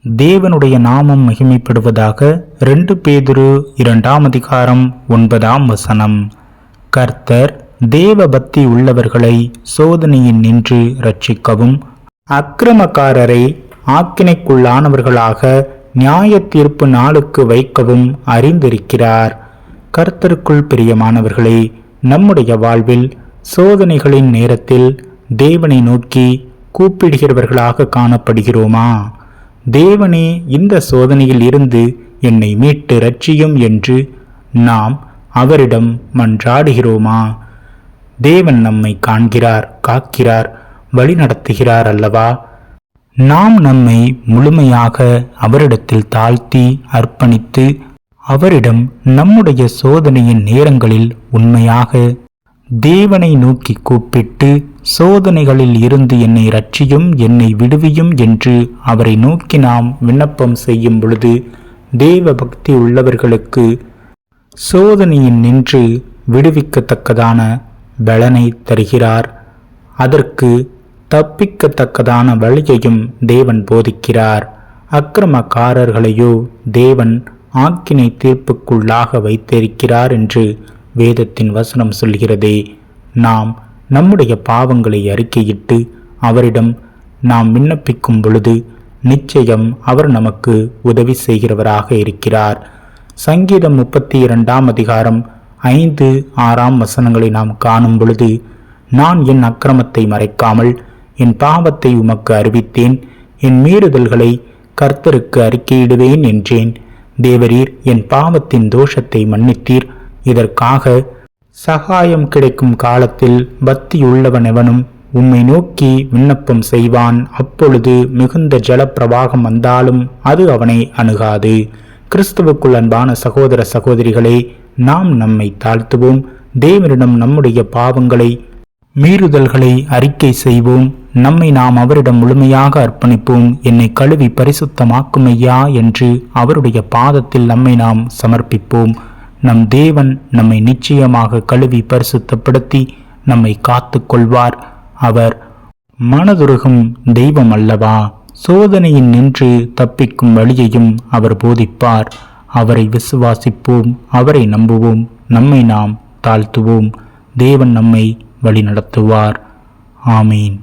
தேவனுடைய நாமம் மகிமைப்படுவதாக. 2 பேதுரு 2:9. கர்த்தர் தேவ பக்தி உள்ளவர்களை சோதனையின் நின்று ரட்சிக்கவும், அக்கிரமக்காரரை ஆக்கினைக்குள்ளானவர்களாக நியாய தீர்ப்பு நாளுக்கு வைக்கவும் அறிந்திருக்கிறார். கர்த்தருக்குள் பிரியமானவர்களே, நம்முடைய வாழ்வில் சோதனைகளின் நேரத்தில் தேவனை நோக்கி கூப்பிடுகிறவர்களாக காணப்படுகிறோமா? தேவனே, இந்த சோதனையில் இருந்து என்னை மீட்டு ரட்சியும் என்று நாம் அவரிடம் மன்றாடுகிறோமா? தேவன் நம்மை காண்கிறார், காக்கிறார், வழிநடத்துகிறார் அல்லவா? நாம் நம்மை முழுமையாக அவரிடத்தில் தாழ்த்தி அர்ப்பணித்து அவரிடம் நம்முடைய சோதனையின் நேரங்களில் உண்மையாக தேவனை நோக்கி கூப்பிட்டு, சோதனைகளில் இருந்து என்னை ரட்சியும், என்னை விடுவியும் என்று அவரை நோக்கி நாம் விண்ணப்பம் செய்யும் பொழுது, தேவ பக்தி உள்ளவர்களுக்கு சோதனையின் நின்று விடுவிக்கத்தக்கதான பலனை தருகிறார். அதற்கு தப்பிக்கத்தக்கதான வழியையும் தேவன் போதிக்கிறார். அக்கிரமக்காரர்களையோ தேவன் ஆக்கினை தீர்ப்புக்குள்ளாக வைத்திருக்கிறார் என்று வேதத்தின் வசனம் சொல்கிறதே. நாம் நம்முடைய பாவங்களை அறிக்கையிட்டு அவரிடம் நாம் விண்ணப்பிக்கும் பொழுது நிச்சயம் அவர் நமக்கு உதவி செய்கிறவராக இருக்கிறார். சங்கீதம் 32 5, 6 நாம் காணும் பொழுது, நான் என் அக்கிரமத்தை மறைக்காமல் என் பாவத்தை உமக்கு அறிவித்தேன், என் மீறுதல்களை கர்த்தருக்கு அறிக்கையிடுவேன் என்றேன். தேவரீர் என் பாவத்தின் தோஷத்தை மன்னித்தீர். இதற்காக சகாயம் கிடைக்கும் காலத்தில் பக்தியுள்ளவன் எவனும் உம்மை நோக்கி விண்ணப்பம் செய்வான். அப்பொழுது மிகுந்த ஜலப்பிரவாகம் வந்தாலும் அது அவனை அணுகாது. கிறிஸ்துவுக்குள் அன்பான சகோதர சகோதரிகளே, நாம் நம்மை தாழ்த்துவோம். தேவனிடம் நம்முடைய பாவங்களை மீறுதல்களை அறிக்கை செய்வோம். நம்மை நாம் அவரிடம் முழுமையாக அர்ப்பணிப்போம். என்னை கழுவி பரிசுத்தமாக்கும் ஐயா என்று அவருடைய பாதத்தில் நம்மை நாம் சமர்ப்பிப்போம். நம் தேவன் நம்மை நிச்சயமாக கழுவி பரிசுத்தப்படுத்தி நம்மை காத்து கொள்வார். அவர் மனதுருகும் தெய்வம் அல்லவா? சோதனையின் நின்று தப்பிக்கும் வழியையும் அவர் போதிப்பார். அவரை விசுவாசிப்போம், அவரை நம்புவோம், நம்மை நாம் தாழ்த்துவோம். தேவன் நம்மை வழி நடத்துவார். ஆமீன்.